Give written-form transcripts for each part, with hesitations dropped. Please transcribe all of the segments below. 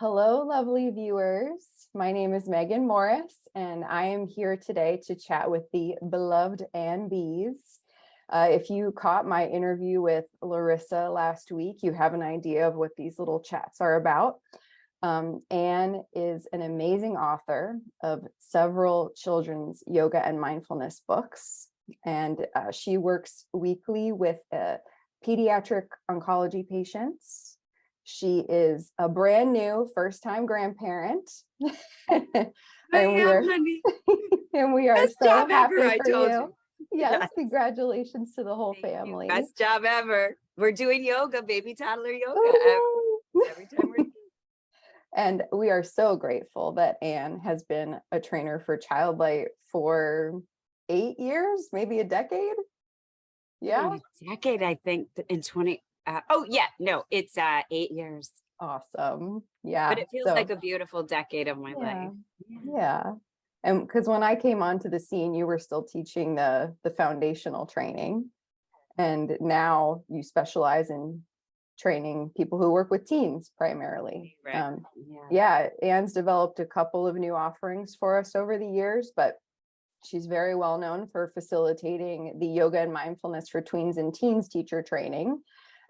Hello, lovely viewers. My name is Megan Morris, and I am here today to chat with the beloved Ann Biese. If you caught my interview with Larissa last week, you have an idea of what these little chats are about. Ann is an amazing author of several children's yoga and mindfulness books, and she works weekly with pediatric oncology patients. She is a brand new first-time grandparent. and we are Best so job happy ever, I for told you. you. Yes, congratulations to the whole Thank you. family. Best job ever. We're doing yoga, baby toddler yoga every time we're And we are so grateful that Ann has been a trainer for Childlight for 8 years, maybe a decade. Yeah. a decade, I think, in 20. It's 8 years. Awesome. Yeah. But it feels like a beautiful decade of my life. Yeah. And because when I came onto the scene, you were still teaching the foundational training. And now you specialize in training people who work with teens primarily. Right. Ann's developed a couple of new offerings for us over the years, but she's very well known for facilitating the yoga and mindfulness for tweens and teens teacher training,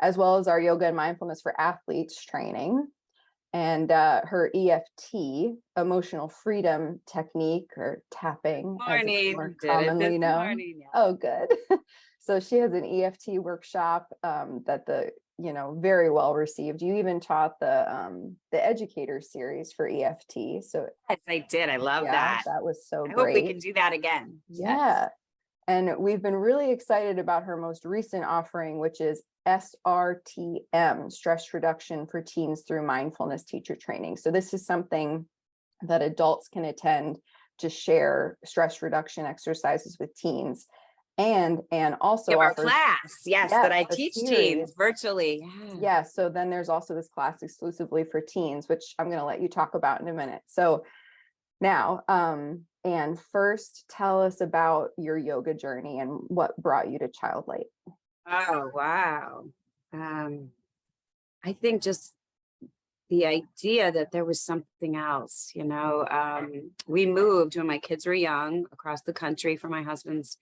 as well as our yoga and mindfulness for athletes training. And her EFT, emotional freedom technique, or tapping, as it's more commonly known. Oh, good. So she has an EFT workshop that very well received. You even taught the educator series for EFT. So yes, I did. I love that. That was so I great. hope we can do that again. Yeah. Yes. And we've been really excited about her most recent offering, which is SRTM, stress reduction for teens through mindfulness teacher training. So this is something that adults can attend to share stress reduction exercises with teens. And also our class, that I teach teens virtually. Yeah. So then there's also this class exclusively for teens, which I'm going to let you talk about in a minute. So now, and first tell us about your yoga journey and what brought you to Childlight. Oh, wow. I think just the idea that there was something else, we moved when my kids were young across the country for my husband's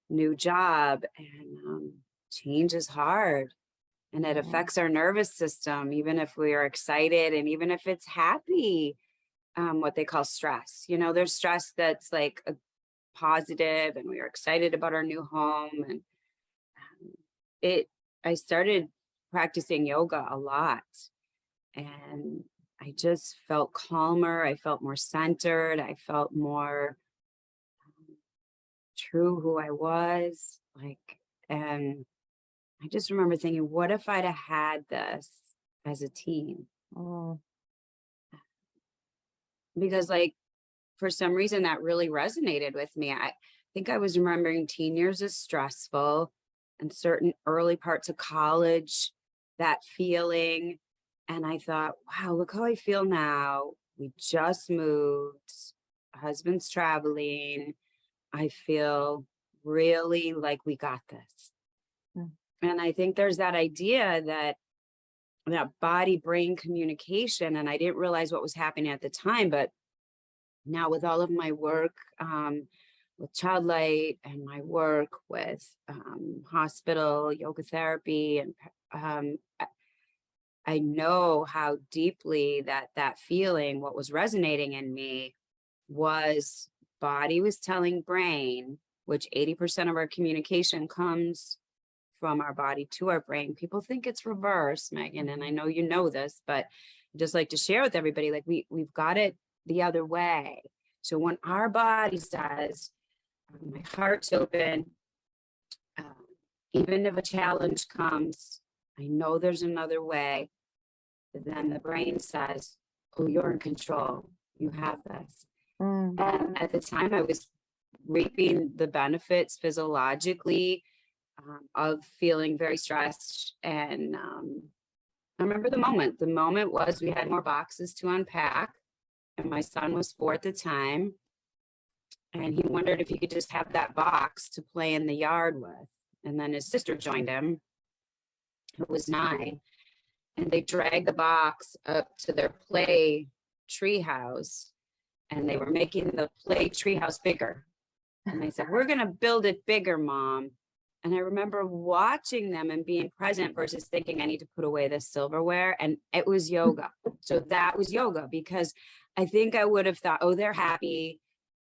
new job, and change is hard, and it affects our nervous system, even if we are excited and even if it's happy. What they call stress. There's stress that's like a positive, and we are excited about our new home. And I started practicing yoga a lot, and I just felt calmer. I felt more centered. I felt more true who I was. And I just remember thinking, what if I'd have had this as a teen? Oh. Because for some reason that really resonated with me. I think I was remembering teen years as stressful, and certain early parts of college, that feeling. And I thought, wow, look how I feel now. We just moved, husband's traveling. I feel really like we got this. And I think there's that idea that body-brain communication, and I didn't realize what was happening at the time, but now with all of my work with Childlight and my work with hospital yoga therapy, and I know how deeply that feeling, what was resonating in me, was body was telling brain, which 80% of our communication comes from our body to our brain. People think it's reverse, Megan, and I know you know this, but I just like to share with everybody, we've got it the other way. So when our body says, my heart's open, even if a challenge comes, I know there's another way, then the brain says, oh, you're in control. You have this. And at the time, I was reaping the benefits physiologically of feeling very stressed. And I remember the moment. The moment was we had more boxes to unpack, and my son was 4 at the time. And he wondered if he could just have that box to play in the yard with. And then his sister joined him, who was 9. and they dragged the box up to their play treehouse, and they were making the play treehouse bigger. And they said, we're going to build it bigger, Mom. And I remember watching them and being present versus thinking I need to put away this silverware. And it was yoga. So that was yoga, because I think I would have thought, oh, they're happy,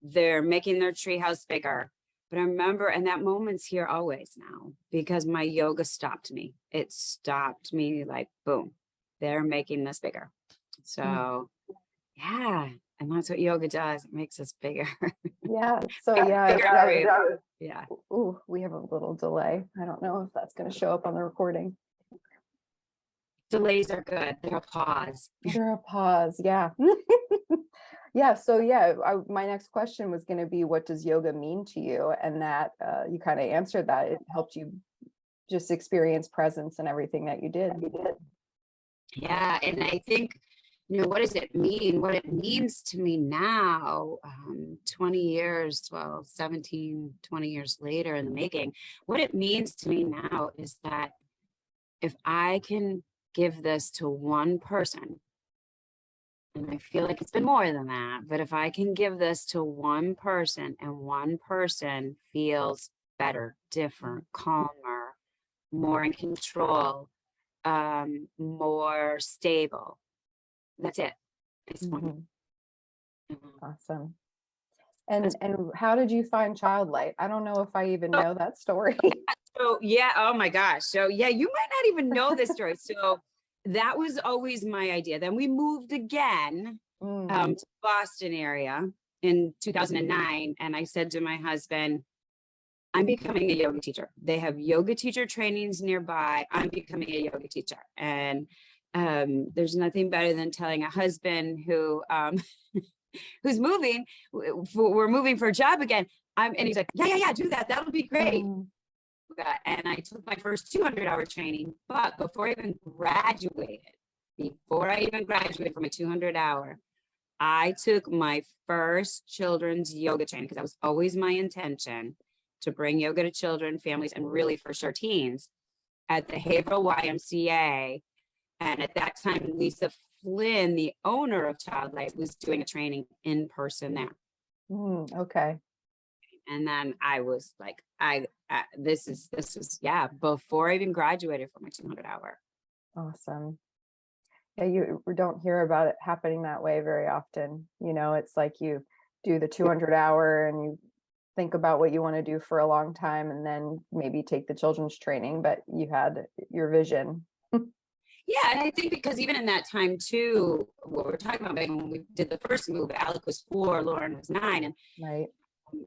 they're making their treehouse bigger. But I remember, and that moment's here always now, because my yoga stopped me. It stopped me like, boom, they're making this bigger. So yeah, and that's what yoga does. It makes us bigger. Yeah. So Yeah. Ooh, we have a little delay. I don't know if that's going to show up on the recording. Delays are good. They're a pause. They're a pause. Yeah. Yeah. So my next question was going to be, what does yoga mean to you? And that you kind of answered that. It helped you just experience presence in everything that you did. Yeah. And I think, what does it mean? What it means to me now, 20 years, 17, 20 years later in the making, what it means to me now is that if I can give this to one person, and I feel like it's been more than that, but if I can give this to one person and one person feels better, different, calmer, more in control, more stable, that's it. Awesome. And how did you find Child Light? I don't know if I even know that story. So yeah, oh my gosh. So yeah, you might not even know this story. So that was always my idea. Then we moved again to Boston area in 2009. And I said to my husband, I'm becoming a yoga teacher. They have yoga teacher trainings nearby. I'm becoming a yoga teacher. And there's nothing better than telling a husband who who's moving, we're moving for a job again. And he's like, yeah, do that. That'll be great. And I took my first 200-hour training, but before I even graduated from my 200-hour, I took my first children's yoga training, because that was always my intention, to bring yoga to children, families, and really for sure teens, at the Haverhill YMCA. And at that time, Lisa Flynn, the owner of Child Light, was doing a training in person there. Okay. And then I was like, this is before I even graduated from my 200-hour. Awesome. Yeah, you don't hear about it happening that way very often. It's like you do the 200-hour and you think about what you want to do for a long time, and then maybe take the children's training, but you had your vision. Yeah, and I think because even in that time too, what we're talking about, when we did the first move, Alec was 4, Lauren was 9, and right.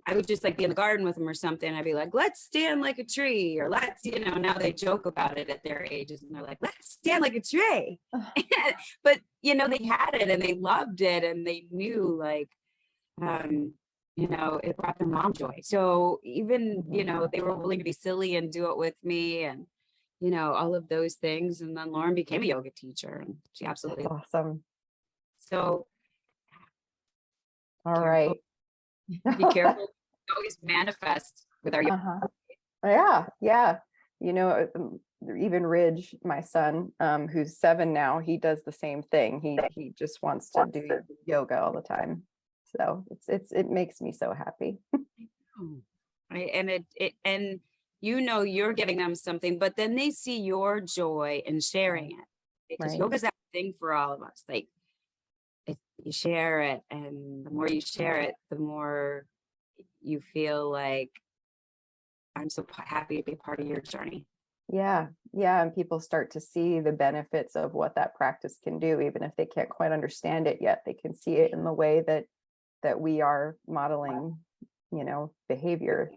I would just be in the garden with them or something. I'd be like, let's stand like a tree, or let's, now they joke about it at their ages, and they're like, let's stand like a tree. But, they had it and they loved it, and they knew it brought their mom joy. So even, they were willing to be silly and do it with me, and, all of those things. And then Lauren became a yoga teacher, and she absolutely. That's awesome. So. All right. Be careful. We always manifest with our yoga. Yeah. Even Ridge, my son, who's 7 now, he does the same thing. He just wants to do yoga all the time. So it makes me so happy. Right. And you're giving them something, but then they see your joy in sharing it, because yoga's that thing for all of us. Like, if you share it, and the more you share it, the more you feel like, I'm so happy to be a part of your journey. Yeah. And people start to see the benefits of what that practice can do, even if they can't quite understand it yet. They can see it in the way that we are modeling, behavior.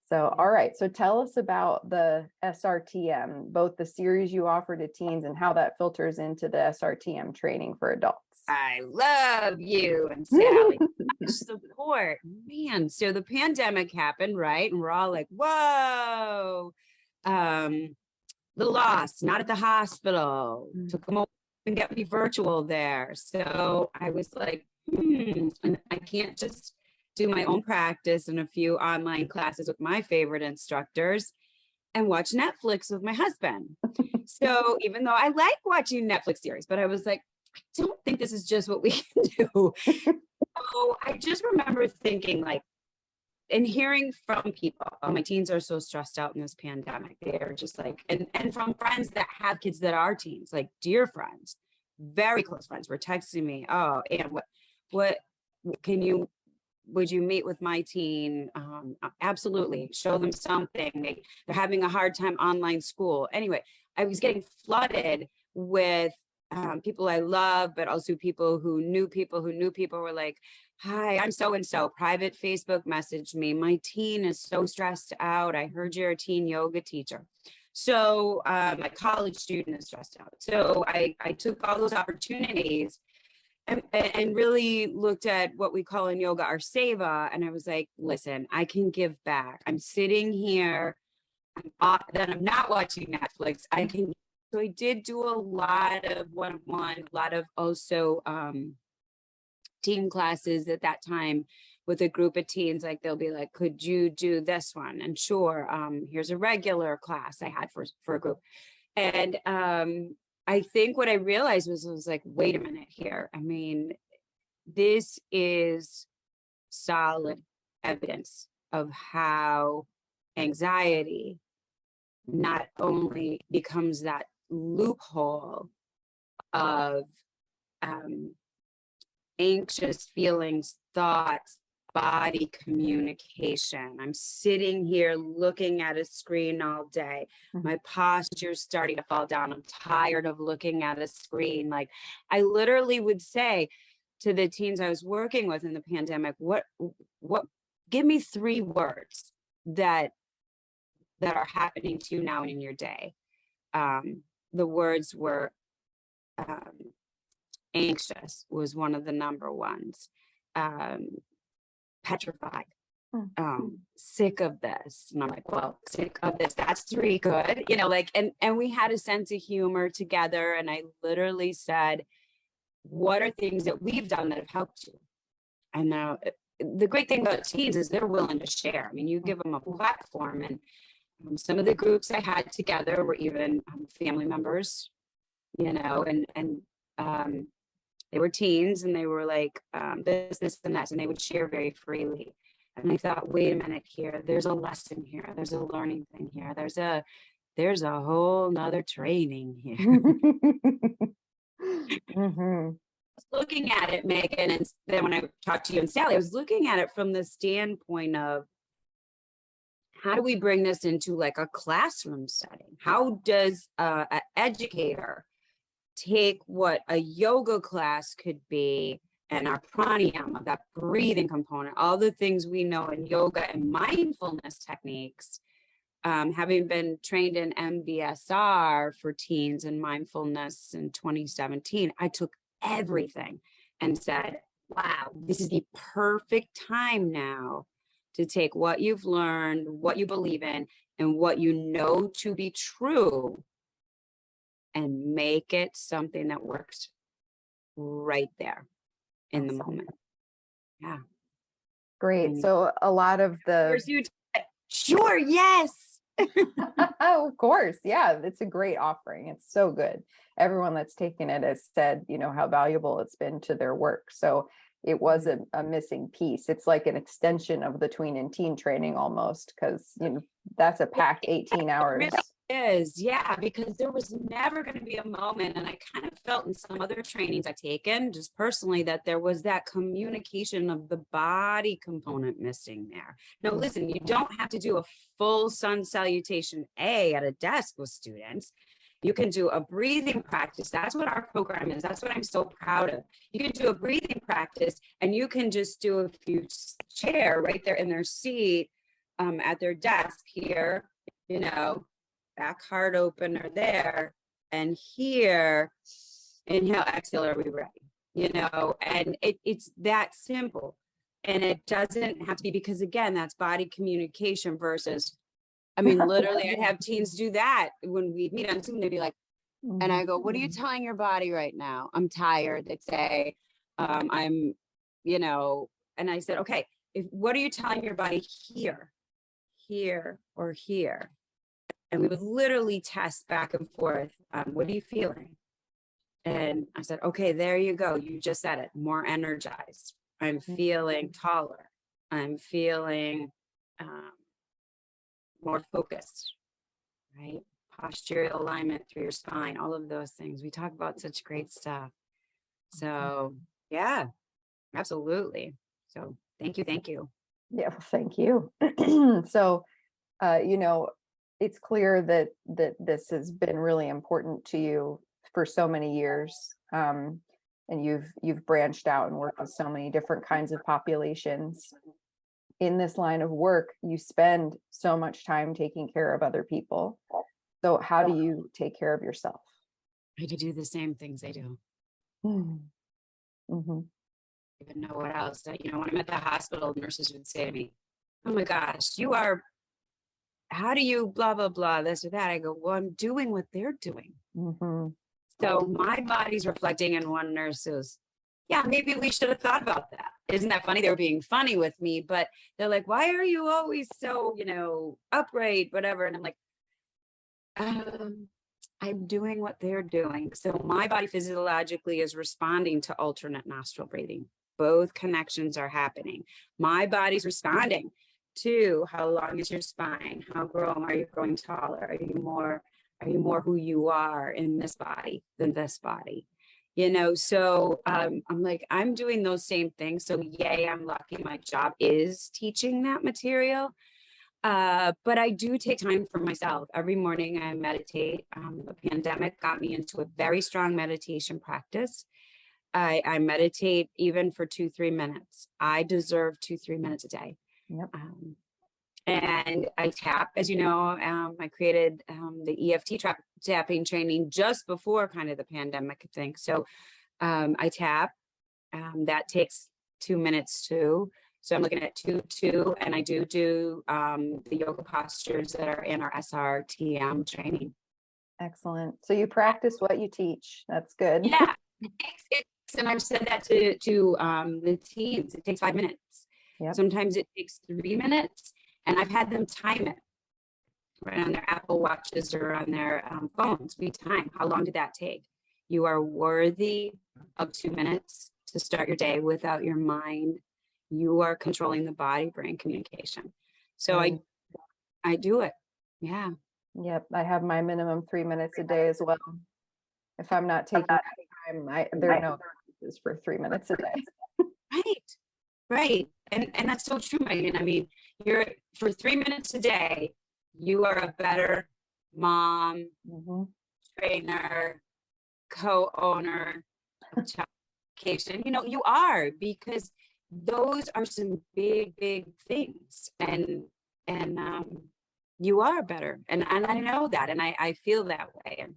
So, all right. So tell us about the SRTM, both the series you offer to teens and how that filters into the SRTM training for adults. I love you and Sally. Support, man. So the pandemic happened, right? And we're all like, whoa, little lost, not at the hospital. Took them and get me virtual there. So I was like, and I can't just do my own practice and a few online classes with my favorite instructors. and watch Netflix with my husband. So even though I like watching Netflix series, but I was like, I don't think this is just what we can do. So I just remember thinking like, and hearing from people, oh, my teens are so stressed out in this pandemic. They're just like, and from friends that have kids that are teens, like dear friends, very close friends were texting me, oh, and what can you, would you meet with my teen? Absolutely. Show them something. They're having a hard time online school. Anyway, I was getting flooded with people I love, but also people who knew people were like, hi, I'm so-and-so. Private Facebook messaged me. My teen is so stressed out. I heard you're a teen yoga teacher. So my college student is stressed out. So I took all those opportunities and really looked at what we call in yoga our seva. And I was like, listen, I can give back. I'm sitting here, then I'm not watching Netflix. I can. So I did do a lot of one-on-one, a lot of also teen classes at that time with a group of teens. Like they'll be like, could you do this one? And sure, here's a regular class I had for a group. And I think what I realized was like, wait a minute here. I mean, this is solid evidence of how anxiety not only becomes that loophole of anxious feelings, thoughts, body communication. I'm sitting here looking at a screen all day. My posture's starting to fall down. I'm tired of looking at a screen. Like I literally would say to the teens I was working with in the pandemic, what, give me 3 words that are happening to you now in your day. The words were anxious was one of the number ones. Petrified, sick of this. And I'm like, well, sick of this, that's 3 good, you know, like, and we had a sense of humor together. And I literally said, what are things that we've done that have helped you? And now the great thing about teens is they're willing to share. I mean, you give them a platform, and some of the groups I had together were even family members, you know, and they were teens, and they were like, this, and that, and they would share very freely. And I thought, wait a minute here, there's a lesson here. There's a learning thing here. There's a whole nother training here. Looking at it, Megan, and then when I talked to you and Sally, I was looking at it from the standpoint of, how do we bring this into like a classroom setting? How does an educator take what a yoga class could be, and our pranayama, that breathing component, all the things we know in yoga and mindfulness techniques, having been trained in MBSR for teens and mindfulness in 2017, I took everything and said, wow, this is the perfect time now to take what you've learned, what you believe in, and what you know to be true, and make it something that works right there in the moment. Yeah. Great. So a lot of the sure, yes. Oh, of course. Yeah, it's a great offering. It's so good. Everyone that's taken it has said, you know, how valuable it's been to their work. So it was a missing piece. It's like an extension of the tween and teen training almost, because, you know, that's a packed 18 hours. It really is. Yeah, because there was never going to be a moment, and I kind of felt in some other trainings I've taken just personally that there was that communication of the body component missing there. Now, listen, you don't have to do a full sun salutation at a desk with students. You can do a breathing practice. That's what our program is. That's what I'm so proud of. You can do a breathing practice, and you can just do a few chair right there in their seat at their desk here, you know, back heart opener there, and here, inhale, exhale, are we ready? You know, and it's that simple. And it doesn't have to be, because again, that's body communication versus, I mean, literally, I have teens do that when we meet on Zoom. They'd be like, and I go, what are you telling your body right now? I'm tired. They'd say, I'm, you know, and I said, okay, what are you telling your body here, or here? And we would literally test back and forth. What are you feeling? And I said, okay, there you go. You just said it. More energized. I'm feeling taller. I'm feeling more focused, right? Postural alignment through your spine, all of those things. We talk about such great stuff. So yeah, absolutely. So thank you. Thank you. Yeah, well, thank you. So, you know, it's clear that this has been really important to you for so many years. And you've branched out and worked with so many different kinds of populations. In this line of work, you spend so much time taking care of other people. So how do you take care of yourself? I could do the same things they do. Mm-hmm. Even know what else. You know, when I'm at the hospital, nurses would say to me, "Oh my gosh, how do you blah, blah, blah, this or that?" I go, well, I'm doing what they're doing. Mm-hmm. So my body's reflecting in one nurse's. Yeah, maybe we should have thought about that. Isn't that funny? They were being funny with me, but they're like, why are you always so, upright, whatever? And I'm like, I'm doing what they're doing. So my body physiologically is responding to alternate nostril breathing. Both connections are happening. My body's responding to how long is your spine? Are you growing taller? Are you more who you are in this body than this body? So I'm like, I'm doing those same things. So yay, I'm lucky. My job is teaching that material. But I do take time for myself. Every morning I meditate. The pandemic got me into a very strong meditation practice. I meditate even for 2-3 minutes. I deserve 2-3 minutes a day. Yep. And I tap, as you know, I created the EFT tapping training just before kind of the pandemic, I think. So I tap. That takes 2 minutes too. So I'm looking at 2, and I do the yoga postures that are in our SRTM training. Excellent. So you practice what you teach. That's good. Yeah. And I've said that to the teens. It takes 5 minutes. Yep. Sometimes it takes 3 minutes. And I've had them time it right on their Apple Watches or on their phones. We time. How long did that take? You are worthy of 2 minutes to start your day without your mind. You are controlling the body-brain communication. So I do it. Yeah. Yep. I have my minimum 3 minutes a day as well. If I'm not taking that time, there are no excuses for 3 minutes a day. Right. And that's so true, Megan. I mean, for 3 minutes a day, you are a better mom, trainer, co-owner of child education. You are, because those are some big, big things. And you are better. And I know that. And I feel that way. And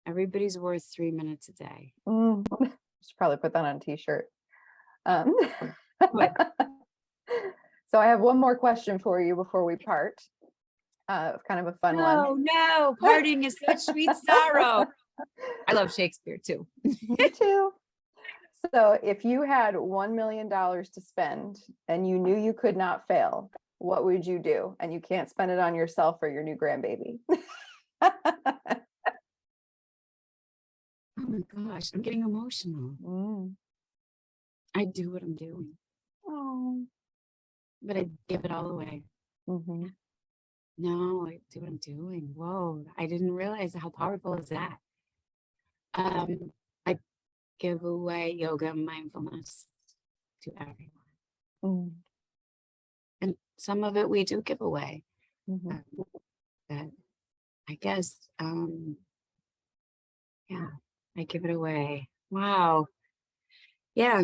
everybody's worth 3 minutes a day. Should probably put that on a t-shirt. So I have one more question for you before we part. Kind of a fun one. No, parting is such sweet sorrow. I love Shakespeare too. Me too. So if you had $1 million to spend and you knew you could not fail, what would you do? And you can't spend it on yourself or your new grandbaby. Oh my gosh, I'm getting emotional. I do what I'm doing. Oh. But I give it all away. Mm-hmm. No, I do what I'm doing. Whoa, I didn't realize how powerful is that. I give away yoga and mindfulness to everyone. And some of it we do give away. But I guess, yeah, I give it away. Wow. Yeah.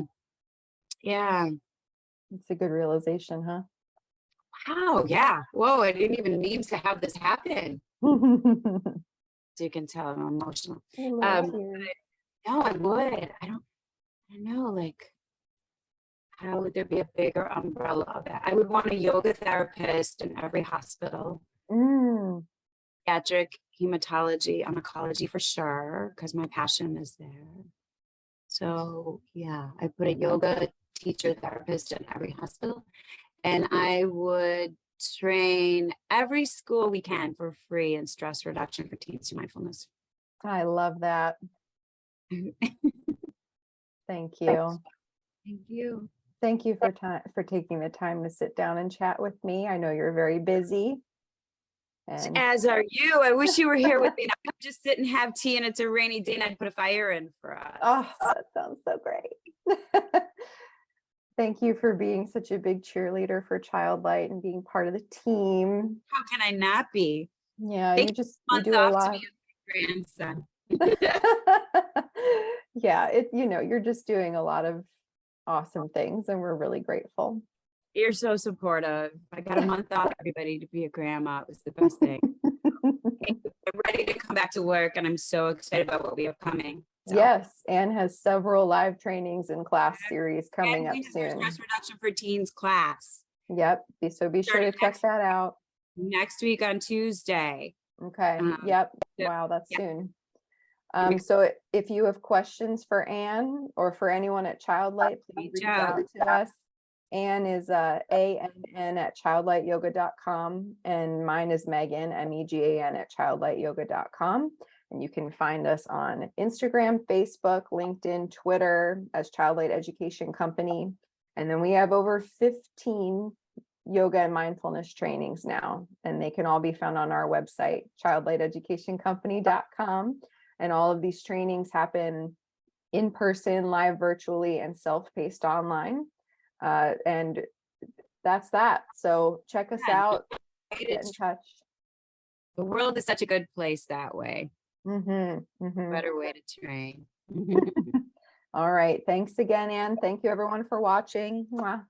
It's a good realization, huh? Wow. Yeah. Whoa, I didn't even mean to have this happen. So you can tell I'm emotional. No, I would. I don't know, like, how would there be a bigger umbrella of that? I would want a yoga therapist in every hospital. Pediatric hematology, oncology for sure, because my passion is there. So yeah, I put a yoga teacher therapist in every hospital. And I would train every school we can for free in stress reduction for teens to mindfulness. I love that. Thank you. Thank you. Thank you for taking the time to sit down and chat with me. I know you're very busy. And As are you. I wish you were here with me. I could just sit and have tea, and it's a rainy day, and I'd put a fire in for us. oh, that sounds so great. Thank you for being such a big cheerleader for Child Light and being part of the team. How can I not be? Yeah, Take you do a lot. To be a grandson. Yeah, you're just doing a lot of awesome things, and we're really grateful. You're so supportive. I got a month off, everybody, to be a grandma. It was the best thing. I'm ready to come back to work, and I'm so excited about what we have coming. So. Yes, Anne has several live trainings and class series coming up soon. Stress reduction for teens class. Yep. So be sure to check that out. Next week on Tuesday. Okay. Yep. Wow, that's soon. So if you have questions for Anne or for anyone at Child Light, please reach out to us. Anne is ANN@childlightyoga.com, and mine is Megan, MEGAN, @childlightyoga.com. And you can find us on Instagram, Facebook, LinkedIn, Twitter as Child Light Education Company. And then we have over 15 yoga and mindfulness trainings now, and they can all be found on our website, childlighteducationcompany.com. And all of these trainings happen in person, live virtually, and self-paced online. And that's that. So check us out, get in touch. The world is such a good place that way. Better way to train. All right. Thanks again, Anne. Thank you everyone for watching. Mwah.